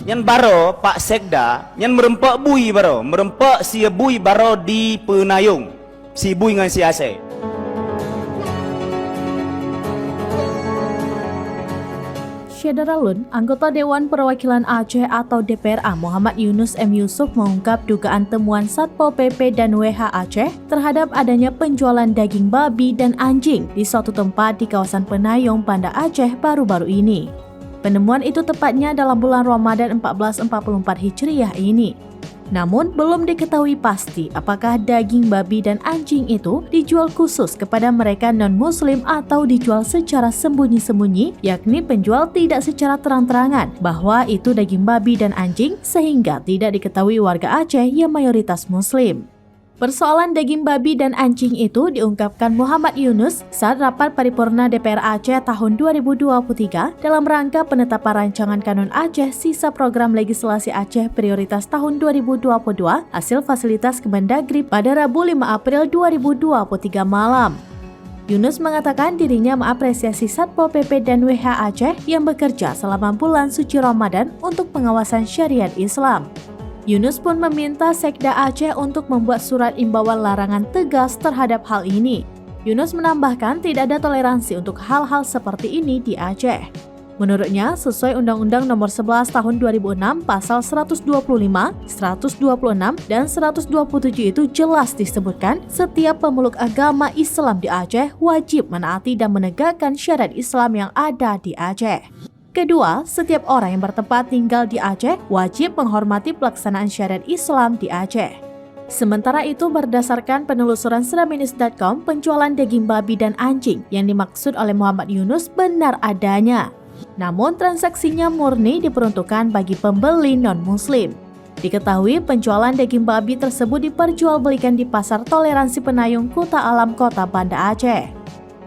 Nyan baro Pak Sekda, nyan merempak bui baro, merempak si bui baro di Penayung. Si bui dengan si Aceh. Syederalun, anggota Dewan Perwakilan Aceh atau DPRA Muhammad Yunus M. Yusuf mengungkap dugaan temuan Satpol PP dan WH Aceh terhadap adanya penjualan daging babi dan anjing di suatu tempat di kawasan Penayung, Banda Aceh baru-baru ini. Penemuan itu tepatnya dalam bulan Ramadan 1444 Hijriah ini. Namun, belum diketahui pasti apakah daging babi dan anjing itu dijual khusus kepada mereka non-muslim atau dijual secara sembunyi-sembunyi, yakni penjual tidak secara terang-terangan bahwa itu daging babi dan anjing sehingga tidak diketahui warga Aceh yang mayoritas muslim. Persoalan daging babi dan anjing itu diungkapkan Muhammad Yunus saat rapat paripurna DPR Aceh tahun 2023 dalam rangka penetapan rancangan kanun Aceh sisa program legislasi Aceh prioritas tahun 2022 hasil fasilitas Kemendagri pada Rabu 5 April 2023 malam. Yunus mengatakan dirinya mengapresiasi Satpol PP dan WH Aceh yang bekerja selama bulan suci Ramadan untuk pengawasan syariat Islam. Yunus pun meminta Sekda Aceh untuk membuat surat imbauan larangan tegas terhadap hal ini. Yunus menambahkan tidak ada toleransi untuk hal-hal seperti ini di Aceh. Menurutnya, sesuai Undang-Undang Nomor 11 Tahun 2006 Pasal 125, 126, dan 127 itu jelas disebutkan setiap pemeluk agama Islam di Aceh wajib menaati dan menegakkan syariat Islam yang ada di Aceh. Kedua, setiap orang yang bertempat tinggal di Aceh wajib menghormati pelaksanaan syariat Islam di Aceh. Sementara itu, berdasarkan penelusuran seraminis.com, penjualan daging babi dan anjing yang dimaksud oleh Muhammad Yunus benar adanya. Namun, transaksinya murni diperuntukkan bagi pembeli non-muslim. Diketahui penjualan daging babi tersebut diperjualbelikan di Pasar Toleransi Penayung, Kuta Alam, Kota Banda Aceh.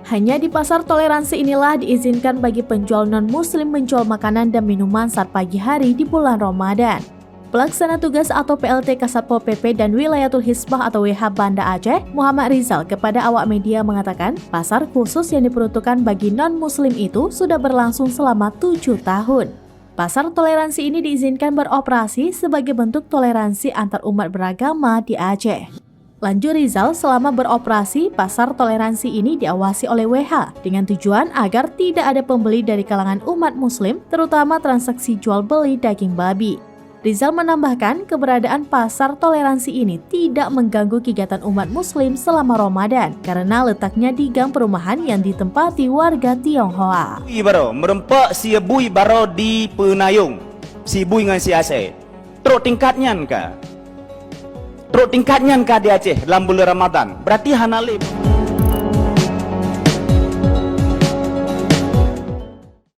Hanya di pasar toleransi inilah diizinkan bagi penjual non-muslim menjual makanan dan minuman saat pagi hari di bulan Ramadan. Pelaksana tugas atau PLT Kasatpol PP dan Wilayatul Hisbah atau WH Banda Aceh, Muhammad Rizal kepada awak media mengatakan, pasar khusus yang diperuntukkan bagi non-muslim itu sudah berlangsung selama 7 tahun. Pasar toleransi ini diizinkan beroperasi sebagai bentuk toleransi antar umat beragama di Aceh. Lanjut Rizal, selama beroperasi, pasar toleransi ini diawasi oleh WH dengan tujuan agar tidak ada pembeli dari kalangan umat muslim, terutama transaksi jual beli daging babi. Rizal menambahkan keberadaan pasar toleransi ini tidak mengganggu kegiatan umat muslim selama Ramadan karena letaknya di gang perumahan yang ditempati warga Tionghoa. Bui baro, merempak si bui baro di Penayung. Si bui dengan si Aceh. Teruk tingkatnya ka? Teruk tingkatnya ka di Aceh dalam bulan Ramadan. Berarti hanalib.